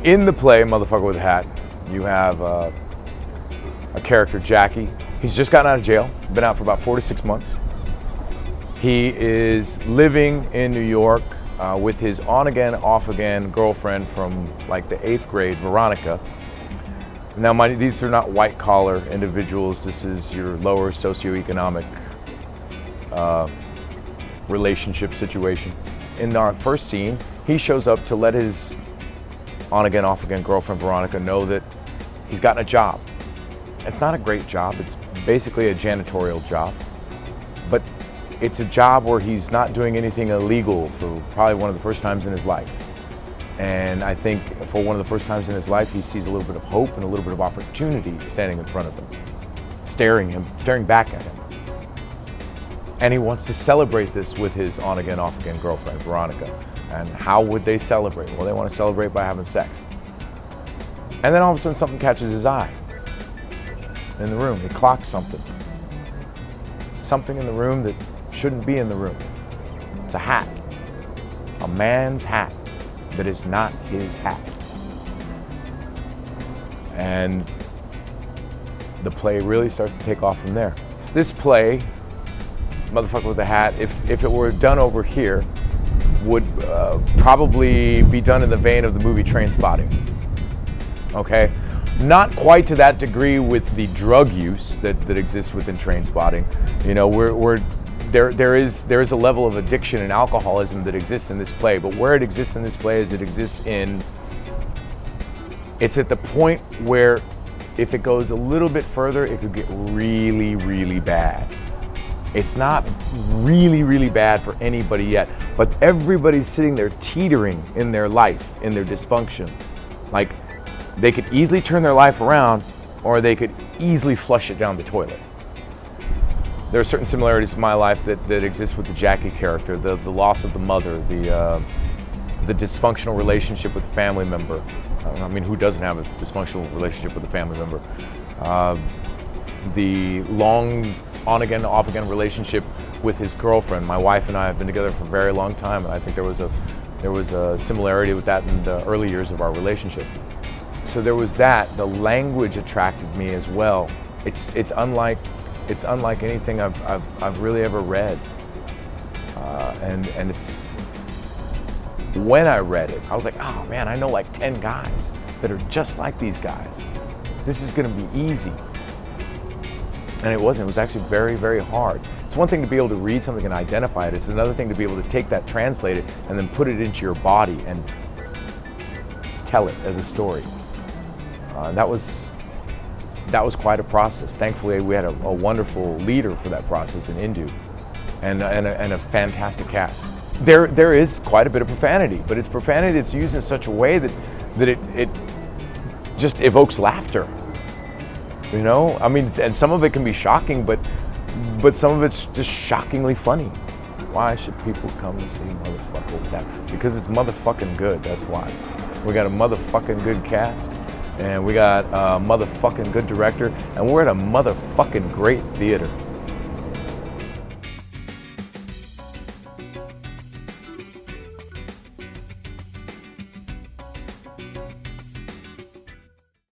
In the play, Motherfucker with a Hat, you have a character, Jackie. He's just gotten out of jail, been out for about 4 to 6 months. He is living in New York with his on-again, off-again girlfriend from like the 8th grade, Veronica. Now, these are not white-collar individuals. This is your lower socioeconomic relationship situation. In our first scene, he shows up to let his on-again, off-again girlfriend, Veronica, know that he's gotten a job. It's not a great job. It's basically a janitorial job. But it's a job where he's not doing anything illegal for probably one of the first times in his life. And I think for one of the first times in his life, he sees a little bit of hope and a little bit of opportunity standing in front of him, staring back at him. And he wants to celebrate this with his on-again, off-again girlfriend, Veronica. And how would they celebrate? Well, they want to celebrate by having sex. And then all of a sudden something catches his eye in the room. He clocks something. Something in the room that shouldn't be in the room. It's a hat. A man's hat that is not his hat. And the play really starts to take off from there. This play, Motherfucker with a Hat, if it were done over here, would probably be done in the vein of the movie Trainspotting. Okay? Not quite to that degree with the drug use that exists within Trainspotting. You know, there is a level of addiction and alcoholism that exists in this play, but where it exists in this play is it's at the point where if it goes a little bit further, it could get really, really bad. It's not really, really bad for anybody yet, but everybody's sitting there teetering in their life, in their dysfunction. Like, they could easily turn their life around, or they could easily flush it down the toilet. There are certain similarities in my life that exist with the Jackie character, the loss of the mother, the dysfunctional relationship with a family member. I mean, who doesn't have a dysfunctional relationship with a family member? The long on-again, off-again relationship with his girlfriend. My wife and I have been together for a very long time, and I think there was a similarity with that in the early years of our relationship. So there was that. The language attracted me as well. It's unlike anything I've really ever read, and it's when I read it, I was like, oh man, I know like 10 guys that are just like these guys. This is going to be easy. And it wasn't. It was actually very, very hard. It's one thing to be able to read something and identify it. It's another thing to be able to take that, translate it, and then put it into your body and tell it as a story. That was quite a process. Thankfully, we had a wonderful leader for that process in Indu, and a fantastic cast. There is quite a bit of profanity, but it's profanity that's used in such a way that it just evokes laughter. You know, I mean, and some of it can be shocking, but some of it's just shockingly funny. Why should people come to see Motherfucker with That? Because it's motherfucking good, that's why. We got a motherfucking good cast, and we got a motherfucking good director, and we're at a motherfucking great theater.